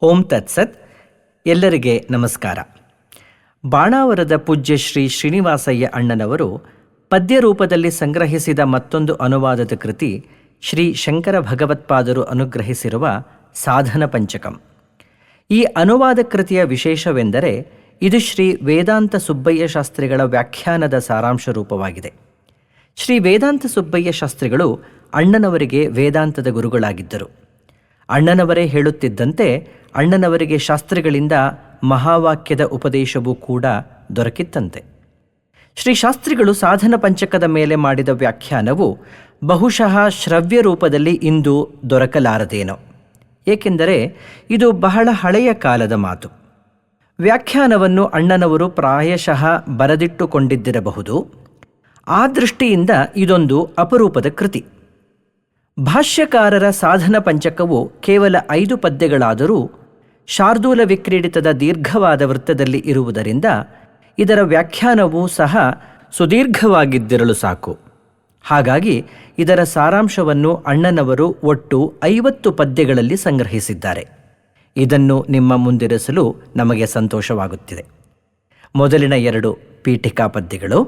ಓಂ ತತ್ಸತ್. ಎಲ್ಲರಿಗೆ ನಮಸ್ಕಾರ. ಬಾಣಾವರದ ಪೂಜ್ಯ ಶ್ರೀ ಶ್ರೀನಿವಾಸಯ್ಯ ಅಣ್ಣನವರು ಪದ್ಯ ರೂಪದಲ್ಲಿ ಸಂಗ್ರಹಿಸಿದ ಮತ್ತೊಂದು ಅನುವಾದದ ಕೃತಿ ಶ್ರೀ ಶಂಕರ ಭಗವತ್ಪಾದರು ಅನುಗ್ರಹಿಸಿರುವ ಸಾಧನ ಪಂಚಕಂ. ಈ ಅನುವಾದ ಕೃತಿಯ ವಿಶೇಷವೆಂದರೆ ಇದು ಶ್ರೀ ವೇದಾಂತ ಸುಬ್ಬಯ್ಯ ಶಾಸ್ತ್ರಿಗಳ ವ್ಯಾಖ್ಯಾನದ ಸಾರಾಂಶ ರೂಪವಾಗಿದೆ. ಶ್ರೀ ವೇದಾಂತ ಸುಬ್ಬಯ್ಯ ಶಾಸ್ತ್ರಿಗಳು ಅಣ್ಣನವರಿಗೆ ವೇದಾಂತದ ಗುರುಗಳಾಗಿದ್ದರು. ಅಣ್ಣನವರೇ ಹೇಳುತ್ತಿದ್ದಂತೆ ಅಣ್ಣನವರಿಗೆ ಶಾಸ್ತ್ರಿಗಳಿಂದ ಮಹಾವಾಕ್ಯದ ಉಪದೇಶವೂ ಕೂಡ ದೊರಕಿತ್ತಂತೆ. ಶ್ರೀ ಶಾಸ್ತ್ರಿಗಳು ಸಾಧನ ಪಂಚಕದ ಮೇಲೆ ಮಾಡಿದ ವ್ಯಾಖ್ಯಾನವು ಬಹುಶಃ ಶ್ರವ್ಯ ರೂಪದಲ್ಲಿ ಇಂದು ದೊರಕಲಾರದೇನೋ, ಏಕೆಂದರೆ ಇದು ಬಹಳ ಹಳೆಯ ಕಾಲದ ಮಾತು. ವ್ಯಾಖ್ಯಾನವನ್ನು ಅಣ್ಣನವರು ಪ್ರಾಯಶಃ ಬರೆದಿಟ್ಟುಕೊಂಡಿದ್ದಿರಬಹುದು. ಆ ದೃಷ್ಟಿಯಿಂದ ಇದೊಂದು ಅಪರೂಪದ ಕೃತಿ. ಭಾಷ್ಯಕಾರರ ಸಾಧನ ಪಂಚಕವು ಕೇವಲ 5 ಪದ್ಯಗಳಾದರೂ ಶಾರ್ದೂಲ ವಿಕ್ರೀಡಿತದ ದೀರ್ಘವಾದ ವೃತ್ತದಲ್ಲಿ ಇರುವುದರಿಂದ ಇದರ ವ್ಯಾಖ್ಯಾನವೂ ಸಹ ಸುದೀರ್ಘವಾಗಿದ್ದಿರಲು ಸಾಕು. ಹಾಗಾಗಿ ಇದರ ಸಾರಾಂಶವನ್ನು ಅಣ್ಣನವರು ಒಟ್ಟು 50 ಪದ್ಯಗಳಲ್ಲಿ ಸಂಗ್ರಹಿಸಿದ್ದಾರೆ. ಇದನ್ನು ನಿಮ್ಮ ಮುಂದಿರಿಸಲು ನಮಗೆ ಸಂತೋಷವಾಗುತ್ತಿದೆ. ಮೊದಲಿನ 2 ಪೀಠಿಕಾ ಪದ್ಯಗಳು.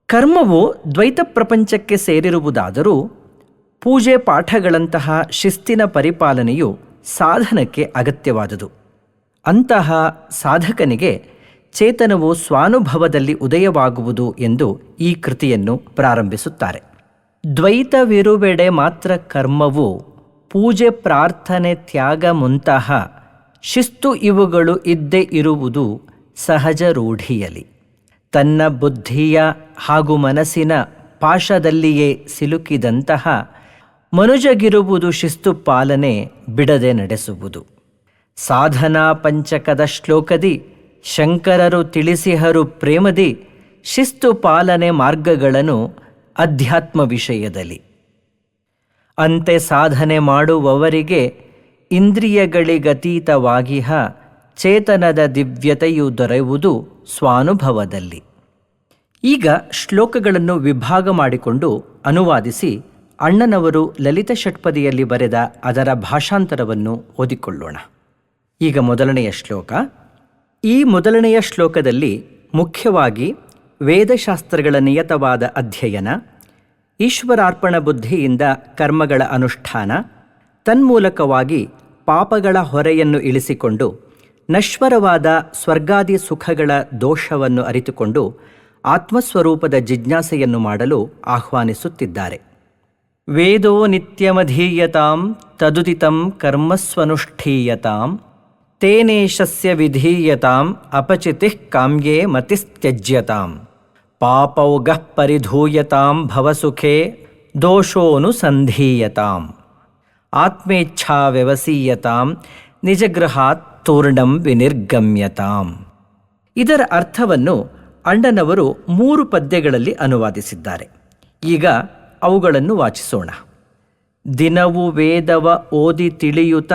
ಕರ್ಮವು ದ್ವೈತ ಪ್ರಪಂಚಕ್ಕೆ ಸೇರಿರುವುದಾದರೂ ಪೂಜೆ ಪಾಠಗಳಂತಹ ಶಿಸ್ತಿನ ಪರಿಪಾಲನೆಯು ಸಾಧನಕ್ಕೆ ಅಗತ್ಯವಾದುದು. ಅಂತಹ ಸಾಧಕನಿಗೆ ಚೇತನವು ಸ್ವಾನುಭವದಲ್ಲಿ ಉದಯವಾಗುವುದು ಎಂದು ಈ ಕೃತಿಯನ್ನು ಪ್ರಾರಂಭಿಸುತ್ತಾರೆ. ದ್ವೈತವಿರುವೆಡೆ ಮಾತ್ರ ಕರ್ಮವು ಪೂಜೆ ಪ್ರಾರ್ಥನೆ ತ್ಯಾಗ ಮುಂತಹ ಶಿಸ್ತು ಇವುಗಳು ಇದ್ದೇ ಇರುವುದು ಸಹಜ ರೂಢಿಯಲಿ. ತನ್ನ ಬುದ್ಧಿಯ ಹಾಗೂ ಮನಸ್ಸಿನ ಪಾಶದಲ್ಲಿಯೇ ಸಿಲುಕಿದಂತಹ ಮನುಜಗಿರುವುದು ಶಿಸ್ತು ಪಾಲನೆ ಬಿಡದೆ ನಡೆಸುವುದು. ಸಾಧನಾ ಪಂಚಕದ ಶ್ಲೋಕದಿ ಶಂಕರರು ತಿಳಿಸಿಹರು ಪ್ರೇಮದಿ ಶಿಸ್ತು ಪಾಲನೆ ಮಾರ್ಗಗಳನ್ನು ಅಧ್ಯಾತ್ಮ ವಿಷಯದಲ್ಲಿ. ಅಂತೆ ಸಾಧನೆ ಮಾಡುವವರಿಗೆ ಇಂದ್ರಿಯಗಳಿಗತೀತವಾಗಿಹ ಚೇತನದ ದಿವ್ಯತೆಯು ದೊರೆಯುವುದು ಸ್ವಾನುಭವದಲ್ಲಿ. ಈಗ ಶ್ಲೋಕಗಳನ್ನು ವಿಭಾಗ ಮಾಡಿಕೊಂಡು ಅನುವಾದಿಸಿ ಅಣ್ಣನವರು ಲಲಿತ ಷಟ್ಪದಿಯಲ್ಲಿ ಬರೆದ ಅದರ ಭಾಷಾಂತರವನ್ನು ಓದಿಕೊಳ್ಳೋಣ. ಈಗ ಮೊದಲನೆಯ ಶ್ಲೋಕ. ಈ ಮೊದಲನೆಯ ಶ್ಲೋಕದಲ್ಲಿ ಮುಖ್ಯವಾಗಿ ವೇದಶಾಸ್ತ್ರಗಳ ನಿಯತವಾದ ಅಧ್ಯಯನ, ಈಶ್ವರಾರ್ಪಣ ಬುದ್ಧಿಯಿಂದ ಕರ್ಮಗಳ ಅನುಷ್ಠಾನ, ತನ್ಮೂಲಕವಾಗಿ ಪಾಪಗಳ ಹೊರೆಯನ್ನು ಇಳಿಸಿಕೊಂಡು ನಶ್ವರವಾದ ಸ್ವರ್ಗಾದಿ ಸುಖಗಳ ದೋಷವನ್ನು ಅರಿತುಕೊಂಡು ಆತ್ಮಸ್ವರೂಪದ ಜಿಜ್ಞಾಸೆಯನ್ನು ಮಾಡಲು ಆಹ್ವಾನಿಸುತ್ತಿದ್ದಾರೆ. ವೇದೋ ನಿತ್ಯಮಧೀಯತಾಂ ತದುದಿತಂ ಕರ್ಮಸ್ವನುಷ್ಠೀಯತಾಂ ತೇನೇಶಸ್ಯ ವಿಧೀಯತಾಂ ಅಪಚಿತಿಃ ಕಾಮ್ಯೇ ಮತಿಸ್ತ್ಯಜ್ಯತಾಂ ಪಾಪೌಗಃ ಪರಿಧೂಯತಾಂ ಭವಸುಖೇ ದೋಷೋನುಸಂಧೀಯತಾಂ ಆತ್ಮೇಚ್ಛಾ ವ್ಯವಸೀಯತಾಂ ನಿಜಗೃಹಾತ್ ತೂರ್ಣಂ ವಿನಿರ್ಗಮ್ಯತಾಂ. ಇದರ ಅರ್ಥವನ್ನು ಅಣ್ಣನವರು 3 ಪದ್ಯಗಳಲ್ಲಿ ಅನುವಾದಿಸಿದ್ದಾರೆ. ಈಗ ಅವುಗಳನ್ನು ವಾಚಿಸೋಣ. ದಿನವು ವೇದವ ಓದಿ ತಿಳಿಯುತ್ತ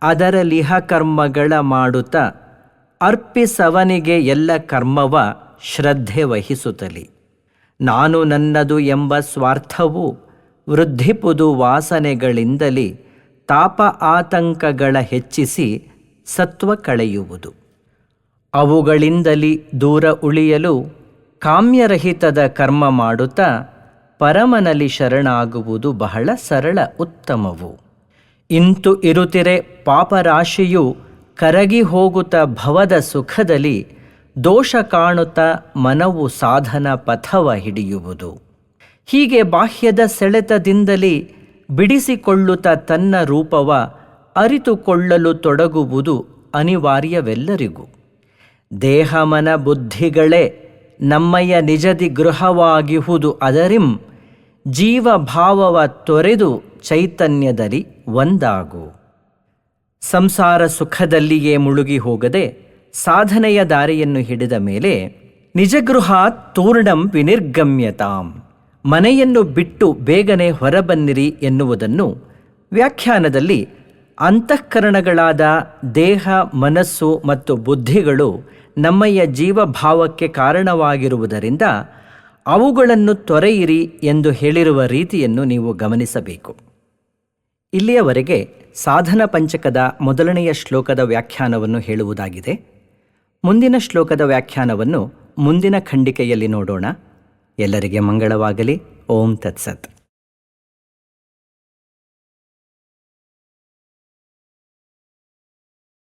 ಅದರಲಿಹ ಕರ್ಮಗಳ ಮಾಡುತ್ತ ಅರ್ಪಿಸವನಿಗೆ ಎಲ್ಲ ಕರ್ಮವ ಶ್ರದ್ಧೆ ವಹಿಸುತ್ತಲಿ. ನಾನು ನನ್ನದು ಎಂಬ ಸ್ವಾರ್ಥವು ವೃದ್ಧಿಪುದು ವಾಸನೆಗಳಿಂದಲಿ ತಾಪ ಆತಂಕಗಳ ಹೆಚ್ಚಿಸಿ ಸತ್ವ ಕಳೆಯುವುದು. ಅವುಗಳಿಂದಲಿ ದೂರ ಉಳಿಯಲು ಕಾಮ್ಯರಹಿತದ ಕರ್ಮ ಮಾಡುತ್ತಾ ಪರಮನಲ್ಲಿ ಶರಣಾಗುವುದು ಬಹಳ ಸರಳ ಉತ್ತಮವು. ಇಂತು ಇರುತ್ತಿರೆ ಪಾಪರಾಶಿಯು ಕರಗಿ ಹೋಗುತ್ತ ಭವದ ಸುಖದಲ್ಲಿ ದೋಷ ಕಾಣುತ್ತಾ ಮನವು ಸಾಧನ ಪಥವ ಹಿಡಿಯುವುದು. ಹೀಗೆ ಬಾಹ್ಯದ ಸೆಳೆತದಿಂದಲೇ ಬಿಡಿಸಿಕೊಳ್ಳುತ್ತಾ ತನ್ನ ರೂಪವ ಅರಿತುಕೊಳ್ಳಲು ತೊಡಗುವುದು ಅನಿವಾರ್ಯವೆಲ್ಲರಿಗೂ. ದೇಹ ಮನ ಬುದ್ಧಿಗಳೇ ನಮ್ಮಯ್ಯ ನಿಜದಿ ಗೃಹವಾಗಿಹುದು. ಅದರಿಂ ಜೀವಭಾವವ ತೊರೆದು ಚೈತನ್ಯದಲ್ಲಿ ಒಂದಾಗು. ಸಂಸಾರ ಸುಖದಲ್ಲಿಯೇ ಮುಳುಗಿ ಹೋಗದೆ ಸಾಧನೆಯ ದಾರಿಯನ್ನು ಹಿಡಿದ ಮೇಲೆ ನಿಜಗೃಹಾತ್ ತೂರ್ಣಂ ವಿನಿರ್ಗಮ್ಯತಾಂ, ಮನೆಯನ್ನು ಬಿಟ್ಟು ಬೇಗನೆ ಹೊರಬನ್ನಿರಿ ಎನ್ನುವುದನ್ನು ವ್ಯಾಖ್ಯಾನದಲ್ಲಿ ಅಂತಃಕರಣಗಳಾದ ದೇಹ ಮನಸ್ಸು ಮತ್ತು ಬುದ್ಧಿಗಳು ನಮ್ಮಯ್ಯ ಜೀವಭಾವಕ್ಕೆ ಕಾರಣವಾಗಿರುವುದರಿಂದ ಅವುಗಳನ್ನು ತೊರೆಯಿರಿ ಎಂದು ಹೇಳಿರುವ ರೀತಿಯನ್ನು ನೀವು ಗಮನಿಸಬೇಕು. ಇಲ್ಲಿಯವರೆಗೆ ಸಾಧನ ಪಂಚಕದ ಮೊದಲನೆಯ ಶ್ಲೋಕದ ವ್ಯಾಖ್ಯಾನವನ್ನು ಹೇಳುವುದಾಗಿದೆ. ಮುಂದಿನ ಶ್ಲೋಕದ ವ್ಯಾಖ್ಯಾನವನ್ನು ಮುಂದಿನ ಖಂಡಿಕೆಯಲ್ಲಿ ನೋಡೋಣ. ಎಲ್ಲರಿಗೆ ಮಂಗಳವಾಗಲಿ. ಓಂ ತತ್ಸತ್.